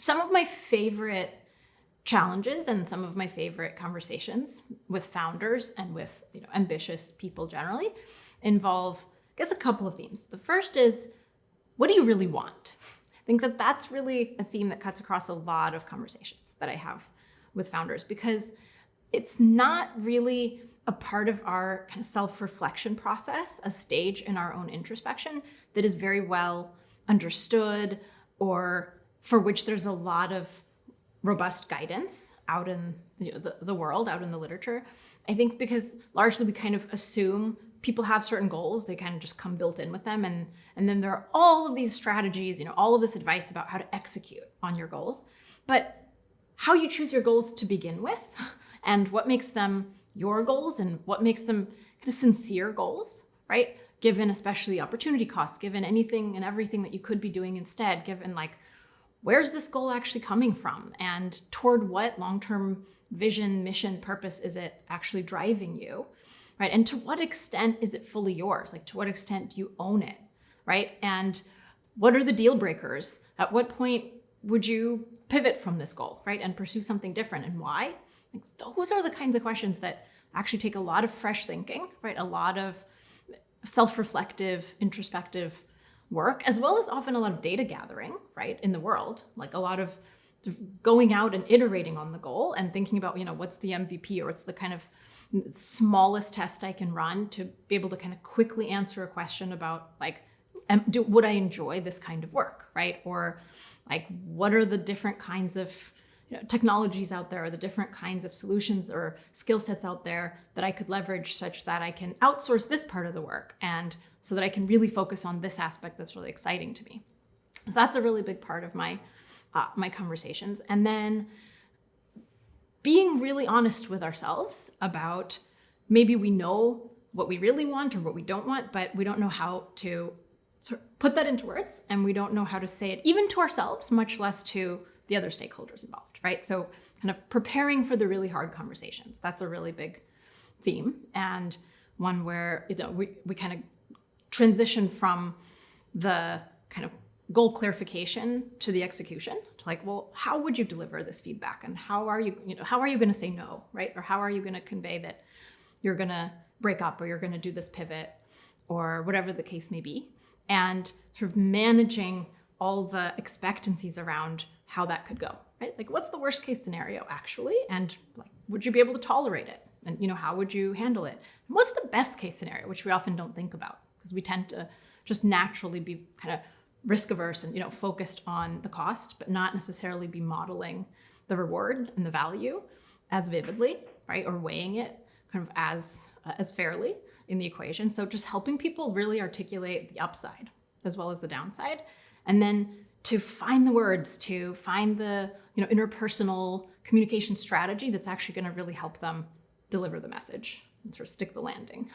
Some of my favorite challenges and some of my favorite conversations with founders and with ambitious people generally involve, I guess, a couple of themes. The first is, what do you really want? I think that that's really a theme that cuts across a lot of conversations that I have with founders, because it's not really a part of our kind of self-reflection process, a stage in our own introspection that is very well understood, or for which there's a lot of robust guidance out in the world, out in the literature. I think because largely we kind of assume people have certain goals, they kind of just come built in with them. And then there are all of these strategies, all of this advice about how to execute on your goals. But how you choose your goals to begin with and what makes them your goals and what makes them kind of sincere goals, right? Given especially opportunity costs, given anything and everything that you could be doing instead, given where's this goal actually coming from? And toward what long-term vision, mission, purpose is it actually driving you, right? And to what extent is it fully yours? To what extent do you own it, right? And what are the deal breakers? At what point would you pivot from this goal, right? And pursue something different, and why? Those are the kinds of questions that actually take a lot of fresh thinking, right? A lot of self-reflective, introspective work, as well as often a lot of data gathering, right, in the world, a lot of going out and iterating on the goal and thinking about, what's the MVP, or what's the kind of smallest test I can run to be able to kind of quickly answer a question about would I enjoy this kind of work, right? Or what are the different kinds of technologies out there, or the different kinds of solutions or skill sets out there that I could leverage such that I can outsource this part of the work, and so that I can really focus on this aspect that's really exciting to me. So that's a really big part of my conversations. And then being really honest with ourselves about, maybe we know what we really want or what we don't want, but we don't know how to put that into words, and we don't know how to say it even to ourselves, much less to the other stakeholders involved, right? So kind of preparing for the really hard conversations. That's a really big theme, and one where we kind of transition from the kind of goal clarification to the execution, to well, how would you deliver this feedback, and how are you going to say no, right? Or how are you going to convey that you're going to break up, or you're going to do this pivot, or whatever the case may be, and sort of managing all the expectancies around how that could go, right? What's the worst case scenario actually, and would you be able to tolerate it, and how would you handle it? And what's the best case scenario, which we often don't think about, because we tend to just naturally be kind of risk averse and focused on the cost, but not necessarily be modeling the reward and the value as vividly, right? Or weighing it kind of as fairly in the equation. So just helping people really articulate the upside as well as the downside, and then to find the words, to find the interpersonal communication strategy that's actually going to really help them deliver the message and sort of stick the landing.